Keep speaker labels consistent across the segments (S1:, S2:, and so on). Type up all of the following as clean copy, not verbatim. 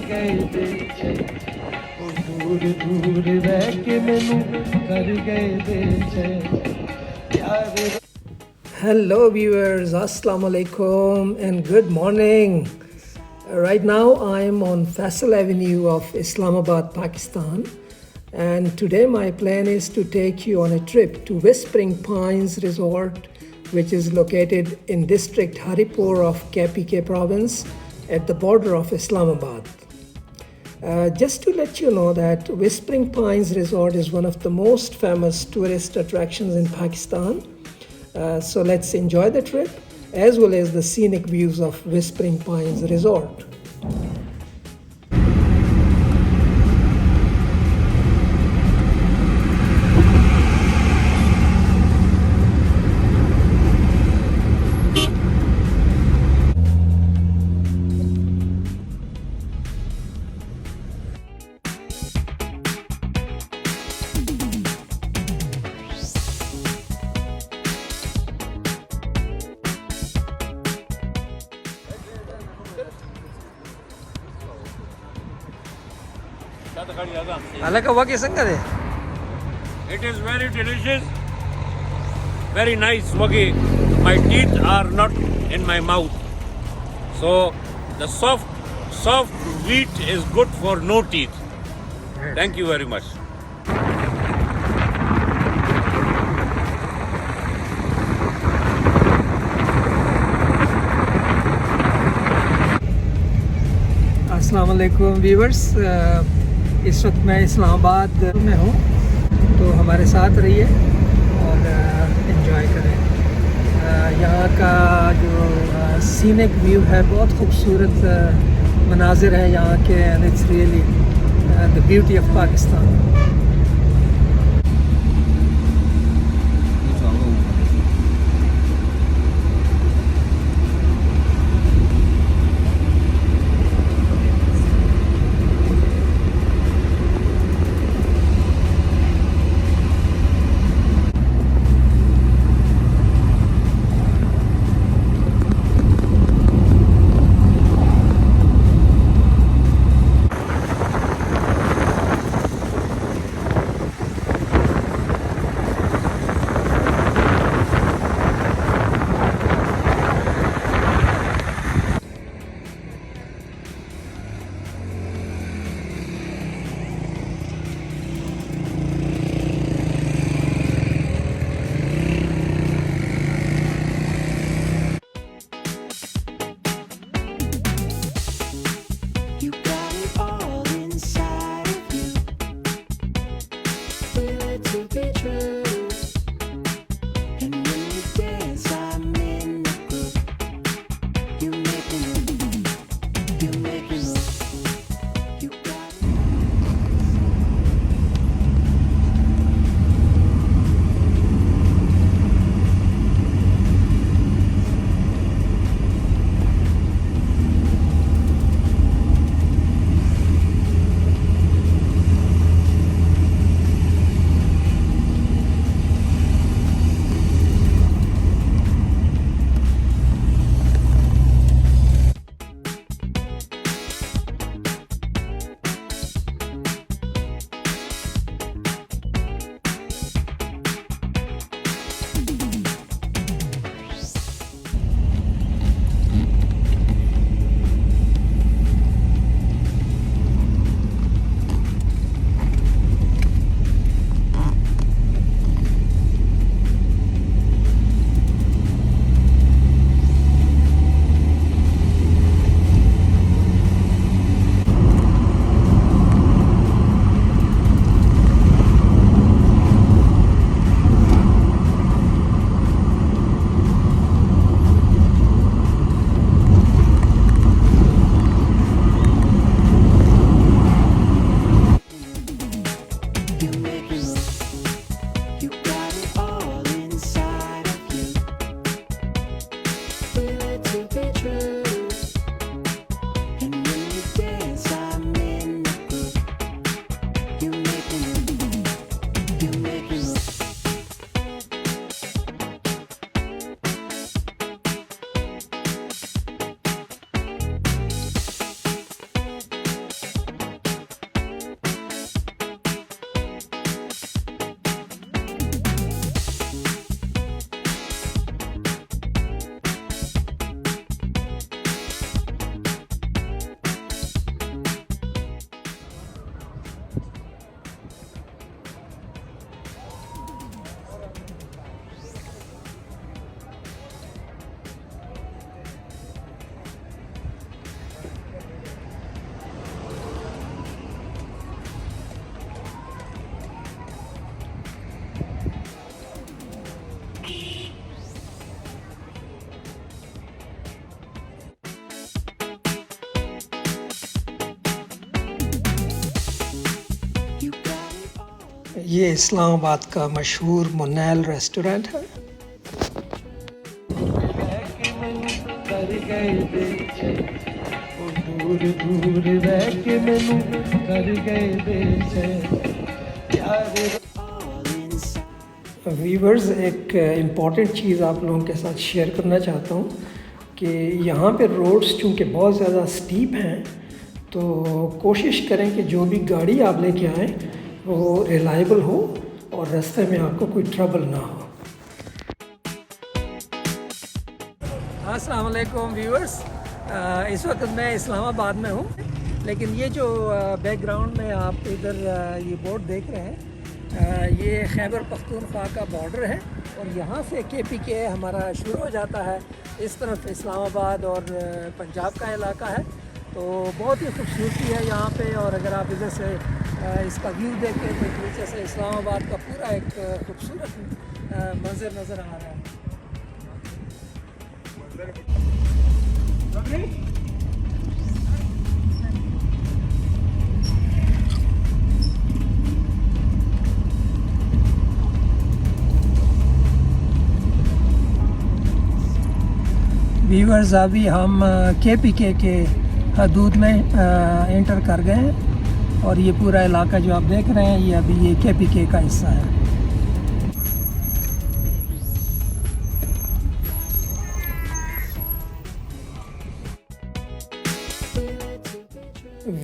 S1: गए बेचे दूर दूर रह के मैनू कर गए बेचे प्यार. Hello viewers, Assalamu alaikum and good morning. Right now I am on Faisal Avenue of Islamabad, Pakistan, and today my plan is to take you on a trip to Whispering Pines Resort, which is located in district Haripur of KPK province at the border of Islamabad. Just to let you know that Whispering Pines Resort is one of the most famous tourist attractions in Pakistan. So let's enjoy the trip as well as the scenic views of Whispering Pines Resort.
S2: It is very delicious, very nice wagi. My teeth are not in my mouth, so the soft wheat is good for no teeth. Thank you very much.
S1: अस्सलाम वालेकुम viewers, इस वक्त मैं इस्लामाबाद में हूँ, तो हमारे साथ रहिए और एंजॉय करें. यहाँ का जो सीनिक व्यू है, बहुत खूबसूरत मनाजिर है यहाँ के, and it's really the beauty of Pakistan. ये इस्लामाबाद का मशहूर मुनैल रेस्टोरेंट है। दूर दूर रह के मैनू कर गए वीवर्स, एक इम्पॉर्टेंट चीज़ आप लोगों के साथ शेयर करना चाहता हूँ कि यहाँ पे रोड्स चूँकि बहुत ज़्यादा स्टीप हैं, तो कोशिश करें कि जो भी गाड़ी आप लेके आएँ वो रिलायबल हो और रास्ते में आपको कोई ट्रबल ना हो। अस्सलाम वालेकुम व्यूअर्स, इस वक्त मैं इस्लामाबाद में हूँ, लेकिन ये जो बैकग्राउंड में आप इधर ये बोर्ड देख रहे हैं, ये खैबर पख्तूनख्वा का बॉर्डर है और यहाँ से KPK हमारा शुरू हो जाता है। इस तरफ इस्लामाबाद और पंजाब का इलाका है, तो बहुत ही खूबसूरती है यहाँ पे। और अगर आप इधर से इसका व्यू देखें तो नीचे से इस्लामाबाद का पूरा एक खूबसूरत मंजर नज़र आ रहा है। व्यूअर्स, अभी हम KPK के हदूद में एंटर कर गए हैं और ये पूरा इलाका जो आप देख रहे हैं, ये अभी ये KPK का हिस्सा है।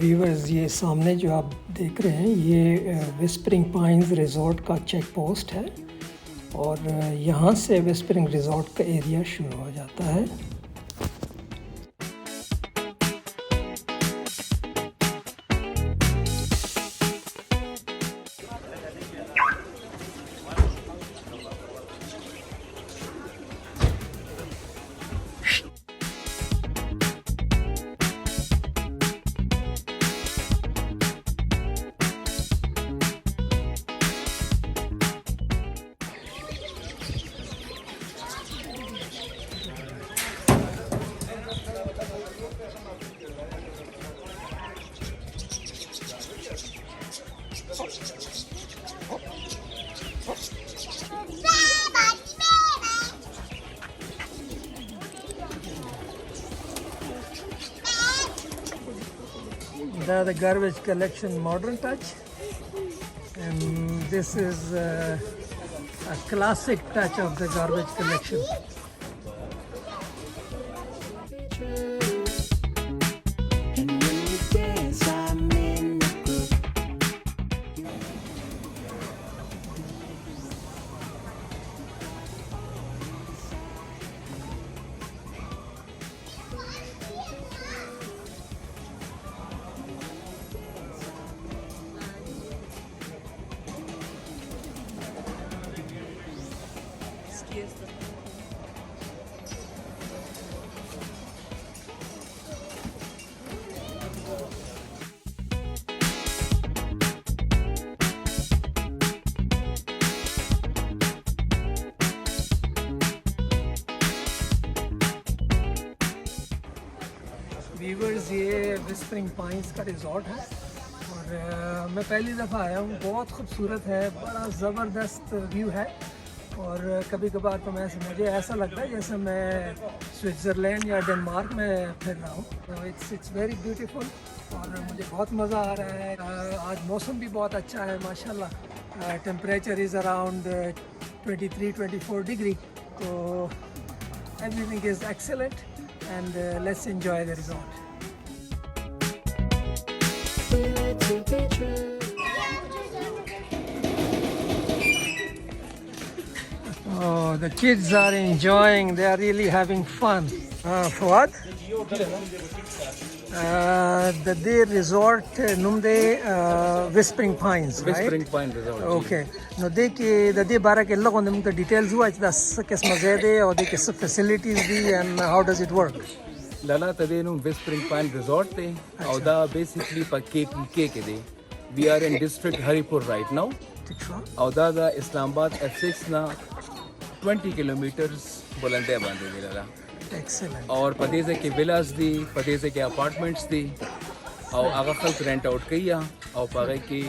S1: व्यूअर्स, ये सामने जो आप देख रहे हैं, ये विस्परिंग पाइन्स रिजॉर्ट का चेक पोस्ट है और यहाँ से विस्परिंग रिजॉर्ट का एरिया शुरू हो जाता है। The garbage collection modern touch, and this is a classic touch of the garbage collection. Viewers, ये विस्परिंग पाइन्स का रिजॉर्ट है और मैं पहली दफ़ा आया हूँ। बहुत खूबसूरत है, बड़ा ज़बरदस्त व्यू है और कभी कभार तो मुझे ऐसा लगता है जैसे मैं स्विट्ज़रलैंड या डेनमार्क में फिर रहा हूँ। तो इट्स वेरी ब्यूटीफुल और मुझे बहुत मज़ा आ रहा है। आज मौसम भी बहुत अच्छा है माशाल्लाह। टेम्परेचर इज़ अराउंड 23-24 डिग्री, तो everything is excellent and let's enjoy the resort. Oh, the kids are enjoying, they are really having fun. Fuad? The resort numde Whispering Pines, right?
S3: Whispering Pines Resort.
S1: Okay. No, the bara ke log on the details huwa das kisma zede or the kis facilities di and how does it work?
S3: Lala tadenu Whispering Pines Resort te auda basically pa KPK ke de. We are in district Haripur right now. Auda da Islamabad F6 na 20 kilometers bulande bande de lala.
S1: Excellent.
S3: और पदेजे के विलास दी, पदेजे के apartments दी और आगा खल्क rent out किया او پاره کې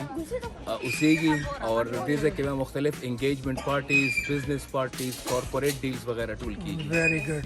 S3: اوسېږي او دې ځای کې به مختلف انګیجمنٹ پارټیز بزنس پارټیز کارپوریټ ډیلز وغیرہ ټول کیږي
S1: Very good.